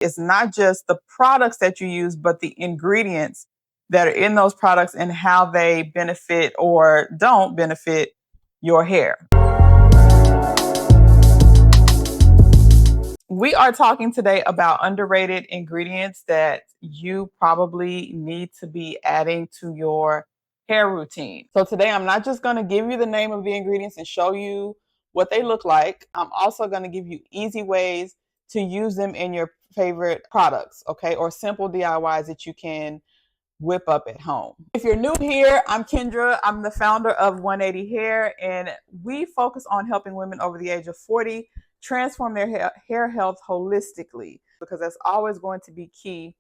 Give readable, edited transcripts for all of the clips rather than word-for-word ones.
It's not just the products that you use, but the ingredients that are in those products and how they benefit or don't benefit your hair. We are talking today about underrated ingredients that you probably need to be adding to your hair routine. So today I'm not just going to give you the name of the ingredients and show you what they look like. I'm also going to give you easy ways to use them in your favorite products, okay, or simple DIYs that you can whip up at home. If you're new here, I'm Kendra. I'm the founder of 180 Hair, and we focus on helping women over the age of 40 transform their hair health holistically, because that's always going to be key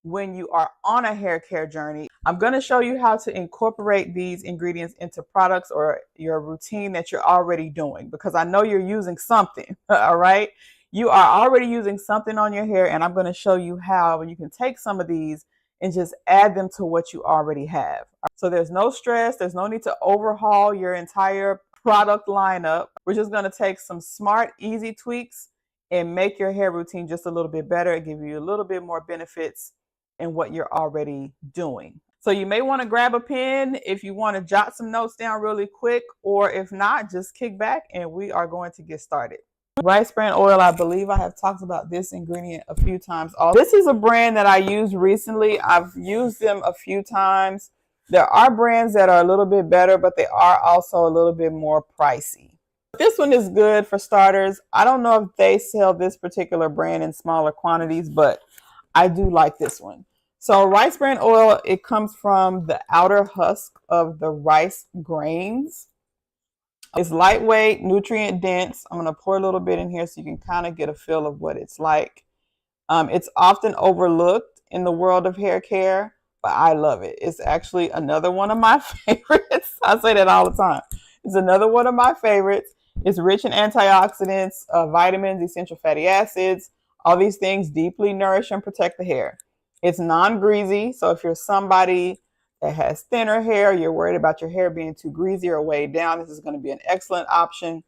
when you are on a hair care journey. I'm going to show you how to incorporate these ingredients into products or your routine that you're already doing, because I know you're using something, all right? You are already using something on your hair, and I'm going to show you how you can take some of these and just add them to what you already have. So there's no stress. There's no need to overhaul your entire product lineup. We're just going to take some smart, easy tweaks and make your hair routine just a little bit better and give you a little bit more benefits in what you're already doing. So you may want to grab a pen if you want to jot some notes down really quick, or if not, just kick back and we are going to get started. Rice Bran Oil, I believe I have talked about this ingredient a few times. This is a brand that I used recently. I've used them a few times. There are brands that are a little bit better, but they are also a little bit more pricey. This one is good for starters. I don't know if they sell this particular brand in smaller quantities, but I do like this one. So Rice Bran Oil, it comes from the outer husk of the rice grains. It's lightweight, nutrient dense. I'm going to pour a little bit in here so you can kind of get a feel of what it's like. It's often overlooked in the world of hair care, but I love it. It's actually another one of my favorites. I say that all the time. It's another one of my favorites. It's rich in antioxidants, vitamins, essential fatty acids. All these things deeply nourish and protect the hair. It's non-greasy, so if you're somebody that has thinner hair, you're worried about your hair being too greasy or weighed down, this is going to be an excellent option.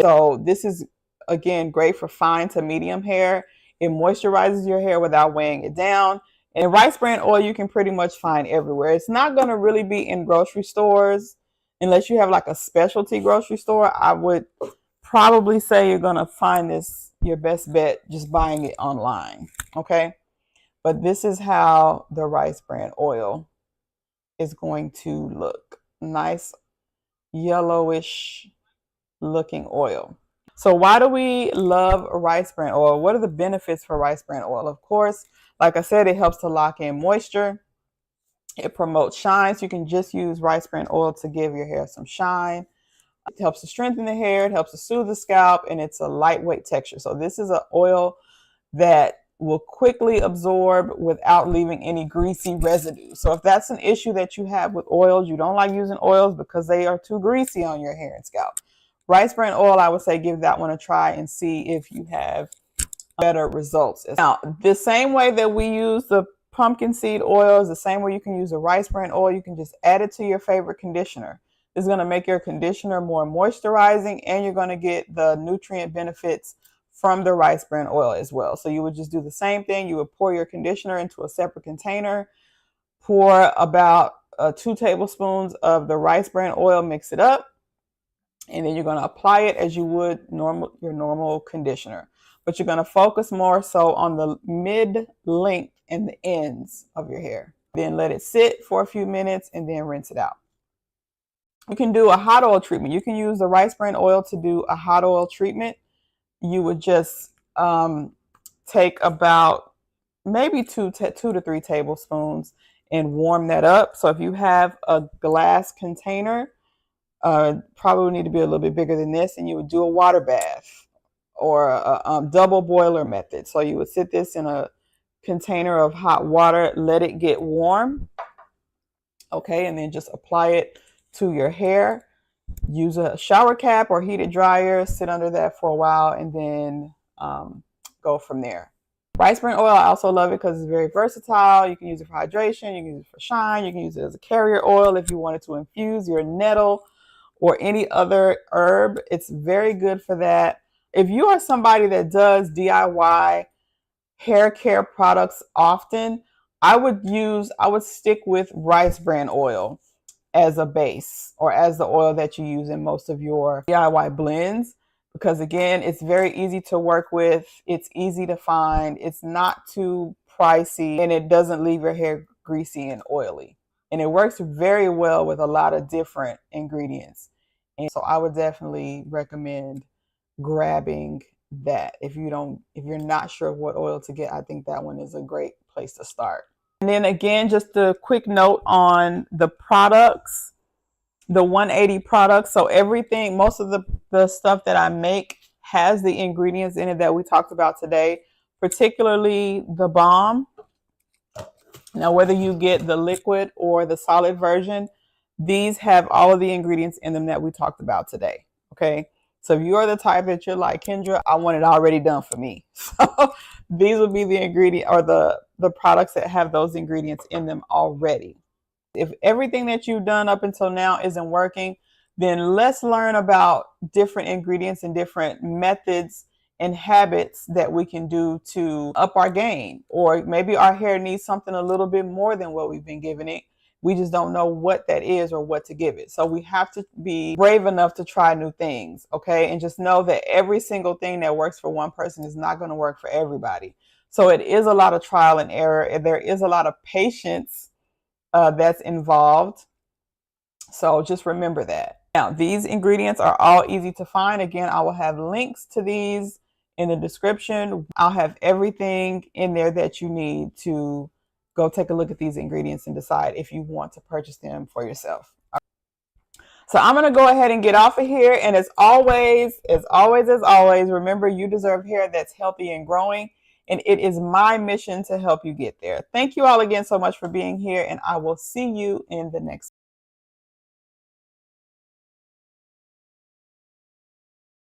So this is, again, great for fine to medium hair. It moisturizes your hair without weighing it down. And Rice Bran Oil you can pretty much find everywhere. It's not going to really be in grocery stores unless you have like a specialty grocery store. I would probably say you're going to find this your best bet just buying it online, okay? But this is how the Rice Bran Oil is going to look. Nice yellowish looking oil. So why do we love Rice Bran Oil? What are the benefits for Rice Bran Oil? Of course, like I said, it helps to lock in moisture. It promotes shine. So you can just use Rice Bran Oil to give your hair some shine. It helps to strengthen the hair. It helps to soothe the scalp, and it's a lightweight texture. So this is an oil that will quickly absorb without leaving any greasy residue. So if that's an issue that you have with oils, you don't like using oils because they are too greasy on your hair and scalp, Rice Bran Oil, I would say give that one a try and see if you have better results. Now, the same way that we use the pumpkin seed oil is the same way you can use the Rice Bran Oil. You can just add it to your favorite conditioner. It's going to make your conditioner more moisturizing, and you're going to get the nutrient benefits from the Rice Bran Oil as well. So you would just do the same thing. You would pour your conditioner into a separate container, pour about 2 tablespoons of the Rice Bran Oil, mix it up, and then you're going to apply it as you would your normal conditioner. But you're going to focus more so on the mid-length and the ends of your hair. Then let it sit for a few minutes and then rinse it out. You can do a hot oil treatment. You can use the Rice Bran Oil to do a hot oil treatment. You would just take about maybe 2 to 3 tablespoons and warm that up. So if you have a glass container, probably need to be a little bit bigger than this, and you would do a water bath or a double boiler method. So you would sit this in a container of hot water, let it get warm, okay, and then just apply it to your hair. Use a shower cap or heated dryer, sit under that for a while, and then go from there. Rice Bran Oil, I also love it because it's very versatile. You can use it for hydration, you can use it for shine, you can use it as a carrier oil if you wanted to infuse your nettle or any other herb. It's very good for that. If you are somebody that does DIY hair care products often, I would stick with Rice Bran Oil as a base, or as the oil that you use in most of your DIY blends, because again, it's very easy to work with, it's easy to find, it's not too pricey, and it doesn't leave your hair greasy and oily. And it works very well with a lot of different ingredients. And so I would definitely recommend grabbing that. If you're not sure what oil to get, I think that one is a great place to start. And then again, just a quick note on the products, the 180 products. So everything, most of the stuff that I make has the ingredients in it that we talked about today, particularly the balm. Now, whether you get the liquid or the solid version, these have all of the ingredients in them that we talked about today. Okay. So if you're the type that you're like, Kendra, I want it already done for me. So these would be the ingredient, or the products that have those ingredients in them already. If everything that you've done up until now isn't working, then let's learn about different ingredients and different methods and habits that we can do to up our game. Or maybe our hair needs something a little bit more than what we've been giving it. We just don't know what that is or what to give it. So we have to be brave enough to try new things, okay? And just know that every single thing that works for one person is not going to work for everybody. So it is a lot of trial and error, and there is a lot of patience that's involved. So just remember that. Now, these ingredients are all easy to find. Again, I will have links to these in the description. I'll have everything in there that you need to go take a look at these ingredients and decide if you want to purchase them for yourself. So I'm going to go ahead and get off of here. And as always, remember, you deserve hair that's healthy and growing. And it is my mission to help you get there. Thank you all again so much for being here. And I will see you in the next